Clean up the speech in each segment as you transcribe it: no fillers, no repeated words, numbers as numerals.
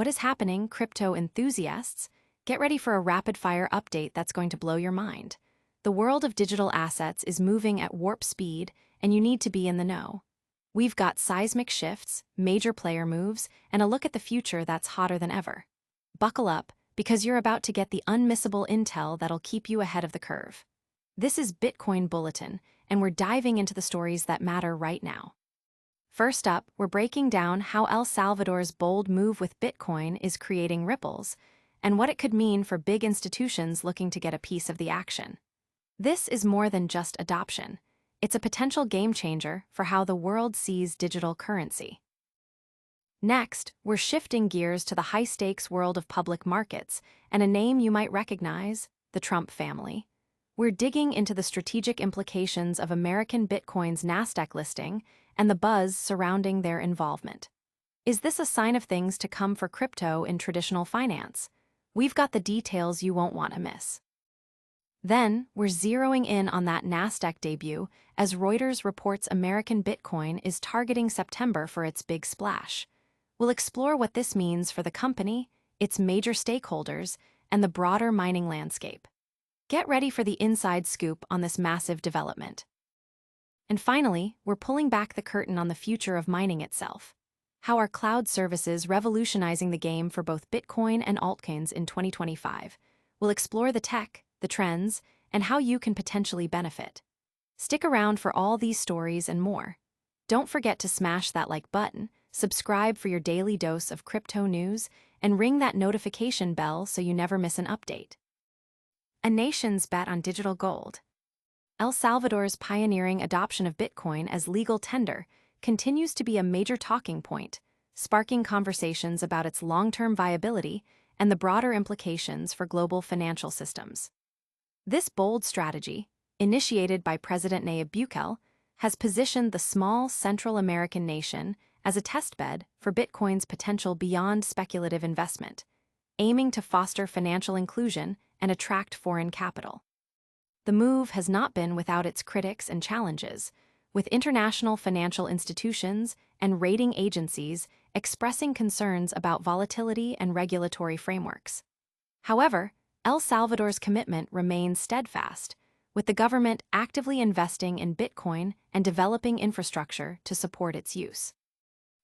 What is happening, crypto enthusiasts? Get ready for a rapid-fire update that's going to blow your mind. The world of digital assets is moving at warp speed, and you need to be in the know. We've got seismic shifts, major player moves, and a look at the future that's hotter than ever. Buckle up, because you're about to get the unmissable intel that'll keep you ahead of the curve. This is Bitcoin Bulletin, and we're diving into the stories that matter right now. First up, we're breaking down how El Salvador's bold move with Bitcoin is creating ripples, and what it could mean for big institutions looking to get a piece of the action. This is more than just adoption. It's a potential game changer for how the world sees digital currency. Next, we're shifting gears to the high-stakes world of public markets, and a name you might recognize, the Trump family. We're digging into the strategic implications of American Bitcoin's Nasdaq listing and the buzz surrounding their involvement. Is this a sign of things to come for crypto in traditional finance? We've got the details you won't want to miss. Then, we're zeroing in on that Nasdaq debut as Reuters reports American Bitcoin is targeting September for its big splash. We'll explore what this means for the company, its major stakeholders, and the broader mining landscape. Get ready for the inside scoop on this massive development. And finally, we're pulling back the curtain on the future of mining itself. How are cloud services revolutionizing the game for both Bitcoin and altcoins in 2025? We'll explore the tech, the trends, and how you can potentially benefit. Stick around for all these stories and more. Don't forget to smash that like button, subscribe for your daily dose of crypto news, and ring that notification bell so you never miss an update. A nation's bet on digital gold. El Salvador's pioneering adoption of Bitcoin as legal tender continues to be a major talking point, sparking conversations about its long-term viability and the broader implications for global financial systems. This bold strategy, initiated by President Nayib Bukele, has positioned the small Central American nation as a testbed for Bitcoin's potential beyond speculative investment, aiming to foster financial inclusion and attract foreign capital. The move has not been without its critics and challenges, with international financial institutions and rating agencies expressing concerns about volatility and regulatory frameworks. However, El Salvador's commitment remains steadfast, with the government actively investing in Bitcoin and developing infrastructure to support its use.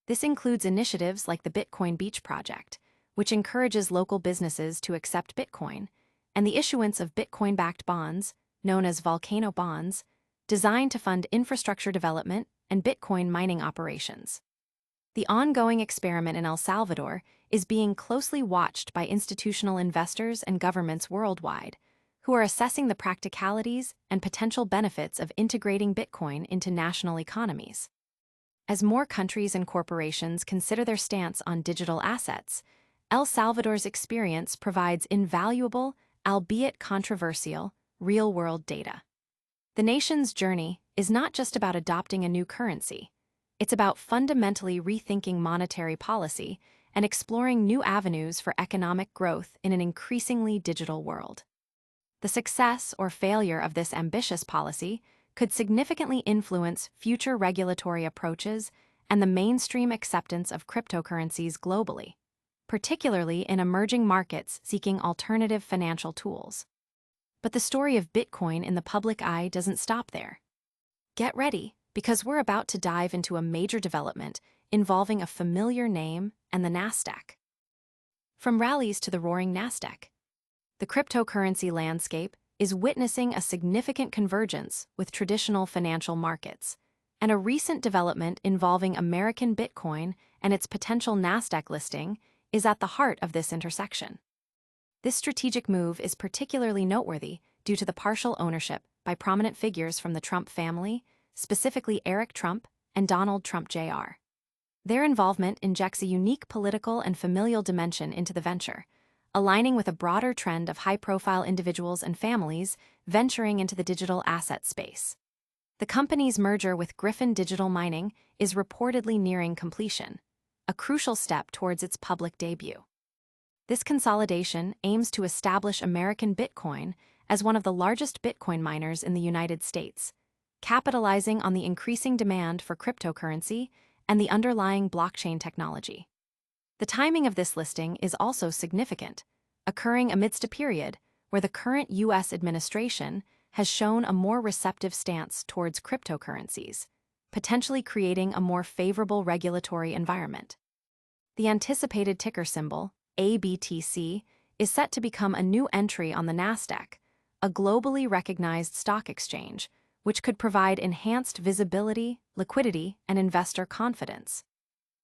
This includes initiatives like the Bitcoin Beach Project, which encourages local businesses to accept Bitcoin, and the issuance of Bitcoin-backed bonds, known as volcano bonds, designed to fund infrastructure development and Bitcoin mining operations. The ongoing experiment in El Salvador is being closely watched by institutional investors and governments worldwide, who are assessing the practicalities and potential benefits of integrating Bitcoin into national economies. As more countries and corporations consider their stance on digital assets, El Salvador's experience provides invaluable, albeit controversial, real-world data. The nation's journey is not just about adopting a new currency. It's about fundamentally rethinking monetary policy and exploring new avenues for economic growth in an increasingly digital world. The success or failure of this ambitious policy could significantly influence future regulatory approaches and the mainstream acceptance of cryptocurrencies globally, particularly in emerging markets seeking alternative financial tools. But the story of Bitcoin in the public eye doesn't stop there. Get ready, because we're about to dive into a major development involving a familiar name and the Nasdaq. From rallies to the roaring Nasdaq, the cryptocurrency landscape is witnessing a significant convergence with traditional financial markets, and a recent development involving American Bitcoin and its potential Nasdaq listing is at the heart of this intersection. This strategic move is particularly noteworthy due to the partial ownership by prominent figures from the Trump family, specifically Eric Trump and Donald Trump Jr. Their involvement injects a unique political and familial dimension into the venture, aligning with a broader trend of high-profile individuals and families venturing into the digital asset space. The company's merger with Griffin Digital Mining is reportedly nearing completion, a crucial step towards its public debut. This consolidation aims to establish American Bitcoin as one of the largest Bitcoin miners in the United States, capitalizing on the increasing demand for cryptocurrency and the underlying blockchain technology. The timing of this listing is also significant, occurring amidst a period where the current U.S. administration has shown a more receptive stance towards cryptocurrencies, potentially creating a more favorable regulatory environment. The anticipated ticker symbol, ABTC, is set to become a new entry on the Nasdaq, a globally recognized stock exchange, which could provide enhanced visibility, liquidity, and investor confidence.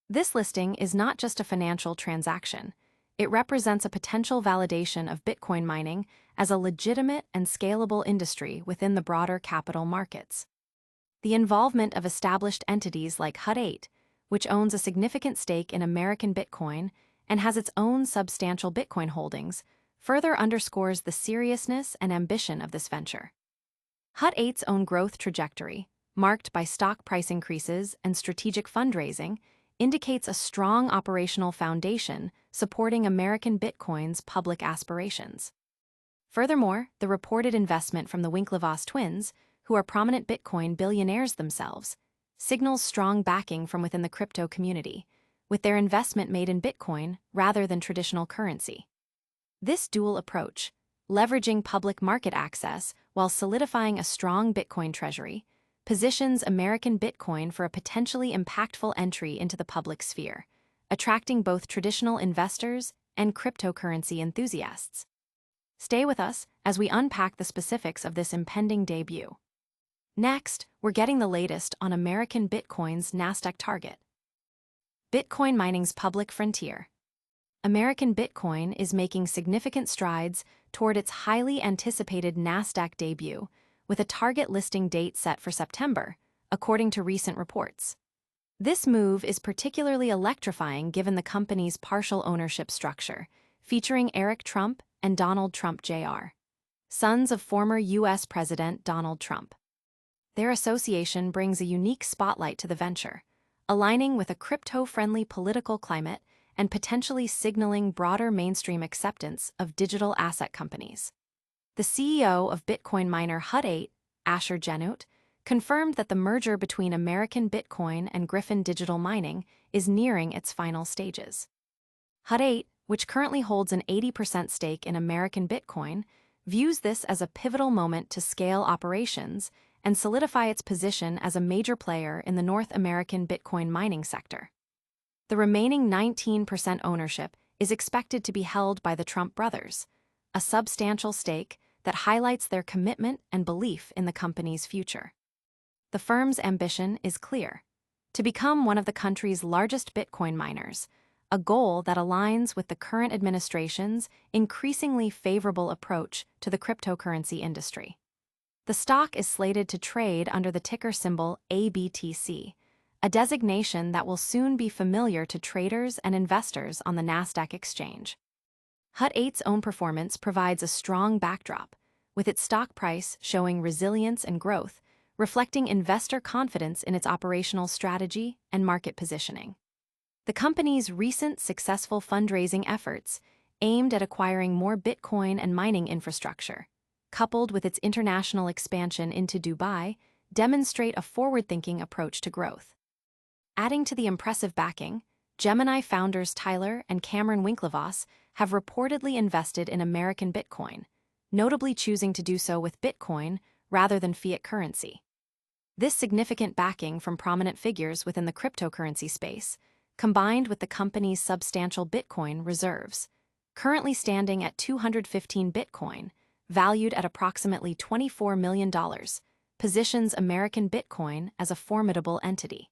This listing is not just a financial transaction. It represents a potential validation of Bitcoin mining as a legitimate and scalable industry within the broader capital markets. The involvement of established entities like Hut 8, which owns a significant stake in American Bitcoin and has its own substantial Bitcoin holdings, further underscores the seriousness and ambition of this venture. Hut 8's own growth trajectory, marked by stock price increases and strategic fundraising, indicates a strong operational foundation supporting American Bitcoin's public aspirations. Furthermore, the reported investment from the Winklevoss twins, who are prominent Bitcoin billionaires themselves, signals strong backing from within the crypto community, with their investment made in Bitcoin rather than traditional currency. This dual approach, leveraging public market access while solidifying a strong Bitcoin treasury, positions American Bitcoin for a potentially impactful entry into the public sphere, attracting both traditional investors and cryptocurrency enthusiasts. Stay with us as we unpack the specifics of this impending debut. Next, we're getting the latest on American Bitcoin's Nasdaq target. Bitcoin mining's public frontier. American Bitcoin is making significant strides toward its highly anticipated Nasdaq debut, with a target listing date set for September, according to recent reports. This move is particularly electrifying given the company's partial ownership structure, featuring Eric Trump and Donald Trump Jr., sons of former U.S. President Donald Trump. Their association brings a unique spotlight to the venture, aligning with a crypto-friendly political climate and potentially signaling broader mainstream acceptance of digital asset companies. The CEO of Bitcoin miner Hut 8, Asher Genoot, confirmed that the merger between American Bitcoin and Griffin Digital Mining is nearing its final stages. Hut 8, which currently holds an 80% stake in American Bitcoin, views this as a pivotal moment to scale operations and solidify its position as a major player in the North American Bitcoin mining sector. The remaining 19% ownership is expected to be held by the Trump brothers, a substantial stake that highlights their commitment and belief in the company's future. The firm's ambition is clear: to become one of the country's largest Bitcoin miners, a goal that aligns with the current administration's increasingly favorable approach to the cryptocurrency industry. The stock is slated to trade under the ticker symbol ABTC, a designation that will soon be familiar to traders and investors on the Nasdaq exchange. Hut 8's own performance provides a strong backdrop, with its stock price showing resilience and growth, reflecting investor confidence in its operational strategy and market positioning. The company's recent successful fundraising efforts, aimed at acquiring more Bitcoin and mining infrastructure, coupled with its international expansion into Dubai, demonstrate a forward-thinking approach to growth. Adding to the impressive backing, Gemini founders Tyler and Cameron Winklevoss have reportedly invested in American Bitcoin, notably choosing to do so with Bitcoin rather than fiat currency. This significant backing from prominent figures within the cryptocurrency space, combined with the company's substantial Bitcoin reserves, currently standing at 215 Bitcoin, valued at approximately $24 million, positions American Bitcoin as a formidable entity.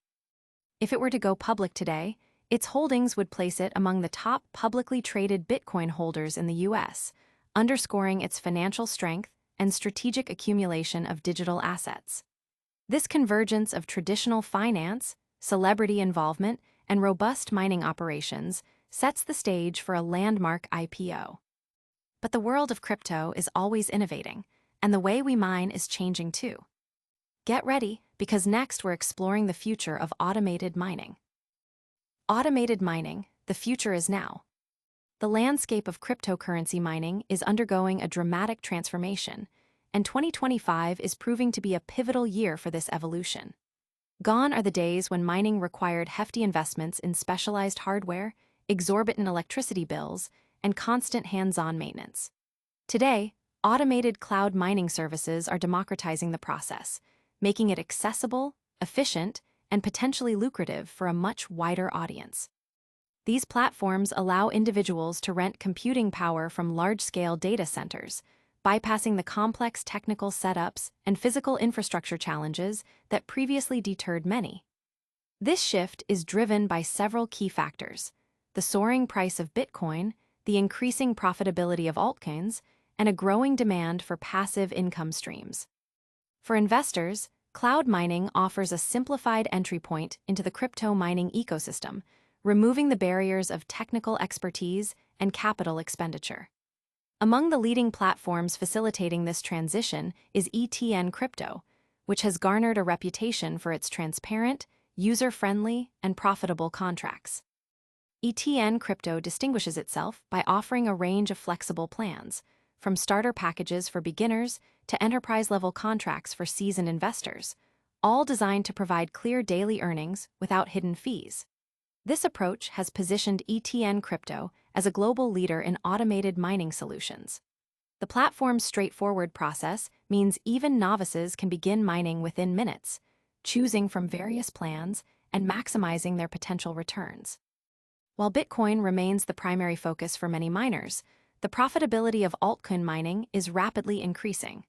If it were to go public today, its holdings would place it among the top publicly traded Bitcoin holders in the U.S., underscoring its financial strength and strategic accumulation of digital assets. This convergence of traditional finance, celebrity involvement, and robust mining operations sets the stage for a landmark IPO. But the world of crypto is always innovating, and the way we mine is changing too. Get ready, because next we're exploring the future of automated mining. Automated mining, the future is now. The landscape of cryptocurrency mining is undergoing a dramatic transformation, and 2025 is proving to be a pivotal year for this evolution. Gone are the days when mining required hefty investments in specialized hardware, exorbitant electricity bills, and constant hands-on maintenance. Today, automated cloud mining services are democratizing the process, making it accessible, efficient, and potentially lucrative for a much wider audience. These platforms allow individuals to rent computing power from large-scale data centers, bypassing the complex technical setups and physical infrastructure challenges that previously deterred many. This shift is driven by several key factors: the soaring price of Bitcoin, the increasing profitability of altcoins, and a growing demand for passive income streams. For investors, cloud mining offers a simplified entry point into the crypto mining ecosystem, removing the barriers of technical expertise and capital expenditure. Among the leading platforms facilitating this transition is ETNCrypto, which has garnered a reputation for its transparent, user-friendly, and profitable contracts. ETNCrypto distinguishes itself by offering a range of flexible plans, from starter packages for beginners to enterprise-level contracts for seasoned investors, all designed to provide clear daily earnings without hidden fees. This approach has positioned ETNCrypto as a global leader in automated mining solutions. The platform's straightforward process means even novices can begin mining within minutes, choosing from various plans and maximizing their potential returns. While Bitcoin remains the primary focus for many miners, the profitability of altcoin mining is rapidly increasing.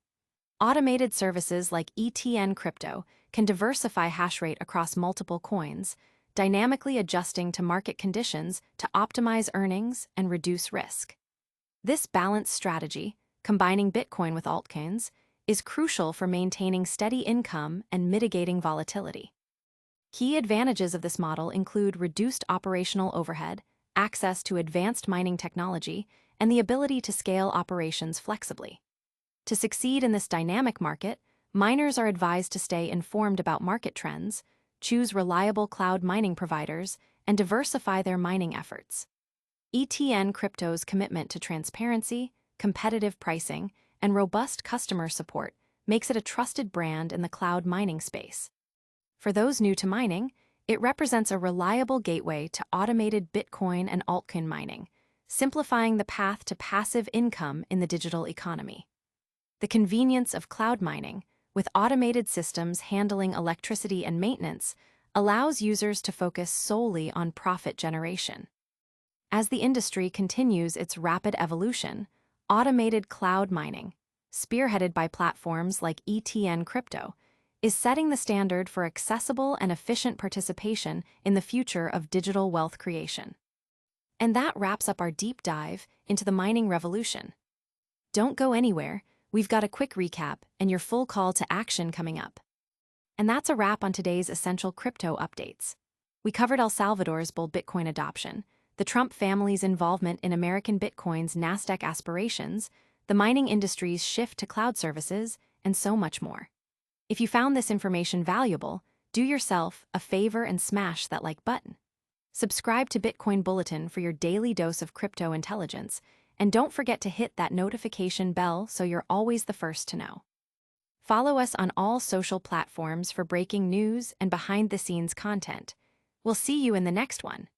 Automated services like ETNCrypto can diversify hash rate across multiple coins, dynamically adjusting to market conditions to optimize earnings and reduce risk. This balanced strategy, combining Bitcoin with altcoins, is crucial for maintaining steady income and mitigating volatility. Key advantages of this model include reduced operational overhead, access to advanced mining technology, and the ability to scale operations flexibly. To succeed in this dynamic market, miners are advised to stay informed about market trends, choose reliable cloud mining providers, and diversify their mining efforts. ETNCrypto's commitment to transparency, competitive pricing, and robust customer support makes it a trusted brand in the cloud mining space. For those new to mining, it represents a reliable gateway to automated Bitcoin and altcoin mining, simplifying the path to passive income in the digital economy. The convenience of cloud mining, with automated systems handling electricity and maintenance, allows users to focus solely on profit generation. As the industry continues its rapid evolution, automated cloud mining, spearheaded by platforms like ETNCrypto, is setting the standard for accessible and efficient participation in the future of digital wealth creation. And that wraps up our deep dive into the mining revolution. Don't go anywhere. We've got a quick recap and your full call to action coming up. And that's a wrap on today's essential crypto updates. We covered El Salvador's bold Bitcoin adoption, the Trump family's involvement in American Bitcoin's Nasdaq aspirations, the mining industry's shift to cloud services, and so much more. If you found this information valuable, do yourself a favor and smash that like button. Subscribe to Bitcoin Bulletin for your daily dose of crypto intelligence, and don't forget to hit that notification bell so you're always the first to know. Follow us on all social platforms for breaking news and behind-the-scenes content. We'll see you in the next one.